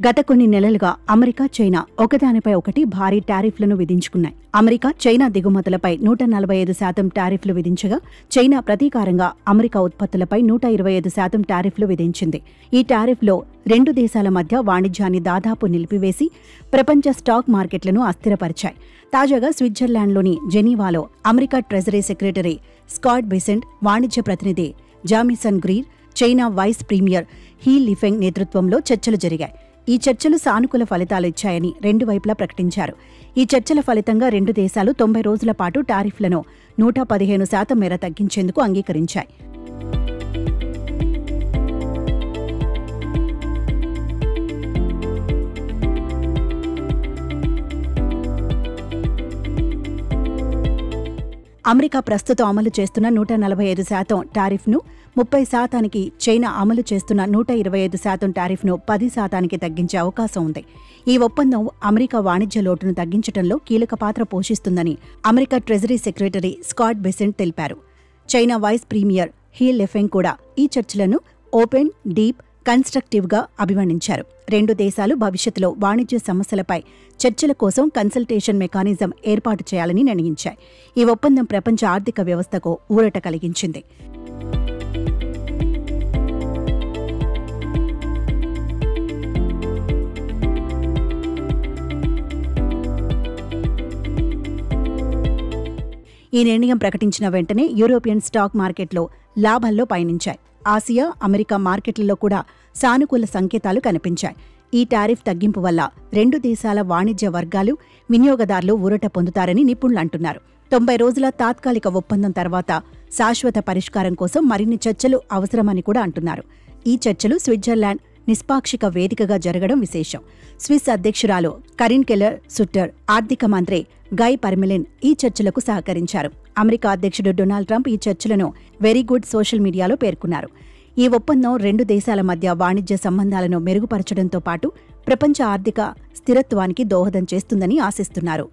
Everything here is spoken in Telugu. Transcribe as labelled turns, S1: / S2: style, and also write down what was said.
S1: గత కొన్ని నెలలుగా అమెరికా, చైనా ఒకదానిపై ఒకటి భారీ టారిఫ్లను విధించుకున్నాయి. అమెరికా, చైనా దిగుమతులపై 145% టారిఫ్లు విధించగా, చైనా ప్రతీకారంగా అమెరికా ఉత్పత్తులపై 125% టారిఫ్లు విధించింది. ఈ టారిఫ్లో రెండు దేశాల మధ్య వాణిజ్యాన్ని దాదాపు నిలిపివేసి ప్రపంచ స్టాక్ మార్కెట్లను అస్థిరపరిచాయి. తాజాగా స్విట్జర్లాండ్లోని జెనీవాలో America treasury secretary Scott Bessent, వాణిజ్య ప్రతినిధి Jamieson Greer, China vice premier He Lifeng నేతృత్వంలో చర్చలు జరిగాయి. ఈ చర్చలు సానుకూల ఫలితాలు ఇచ్చాయని రెండు వైపులా ప్రకటించారు. ఈ చర్చల ఫలితంగా రెండు దేశాలు 90 రోజుల పాటు టారిఫ్లను 115% మేర తగ్గించేందుకు అంగీకరించాయి. అమెరికా ప్రస్తుతం అమలు చేస్తున్న 145% టారిఫ్ను 30%కి, చైనా అమలు చేస్తున్న 125% టారిఫ్ను 10%కి తగ్గించే అవకాశం ఉంది. ఈ ఒప్పందం అమెరికా వాణిజ్య లోటును తగ్గించడంలో కీలక పాత్ర పోషిస్తుందని America treasury secretary Scott Besant తెలిపారు. China vice premier He Lifeng కూడా ఈ చర్చలను ఓపెన్, డీప్, కన్స్ట్రక్టివ్గా అభివర్ణించారు. రెండు దేశాలు భవిష్యత్తులో వాణిజ్య సమస్యలపై చర్చల కోసం కన్సల్టేషన్ మెకానిజం ఏర్పాటు చేయాలని నిర్ణయించాయి. ఈ ఒప్పందం ప్రపంచ ఆర్థిక వ్యవస్థకు ఊరట కలిగించింది. ఈ నిర్ణయం ప్రకటించిన వెంటనే యూరోపియన్ స్టాక్ మార్కెట్లో లాభాల్లో పయనించాయి. ఆసియా, అమెరికా మార్కెట్లలో కూడా సానుకూల సంకేతాలు కనిపించాయి. ఈ టారిఫ్ తగ్గింపు వల్ల రెండు దేశాల వాణిజ్య వర్గాలు, వినియోగదారులు ఊరట పొందుతారని నిపుణులు అంటున్నారు. 90 రోజుల తాత్కాలిక ఒప్పందం తర్వాత శాశ్వత పరిష్కారం కోసం మరిన్ని చర్చలు అవసరమని కూడా అంటున్నారు. ఈ చర్చలు స్విట్జర్లాండ్ నిష్పాక్షిక వేదికగా జరగడం విశేషం. స్విస్ అధ్యక్షురాలు కరిన్ కెల్లర్ సుట్టర్, ఆర్థిక మంత్రి గై పర్మెలిన్ ఈ చర్చలకు సహకరించారు. అమెరికా అధ్యక్షుడు డొనాల్డ్ ట్రంప్ ఈ చర్చలను వెరీ గుడ్ సోషల్ మీడియాలో పేర్కొన్నారు. ఈ ఒప్పందం రెండు దేశాల మధ్య వాణిజ్య సంబంధాలను మెరుగుపరచడంతో పాటు ప్రపంచ ఆర్థిక స్థిరత్వానికి దోహదం చేస్తుందని ఆశిస్తున్నారు.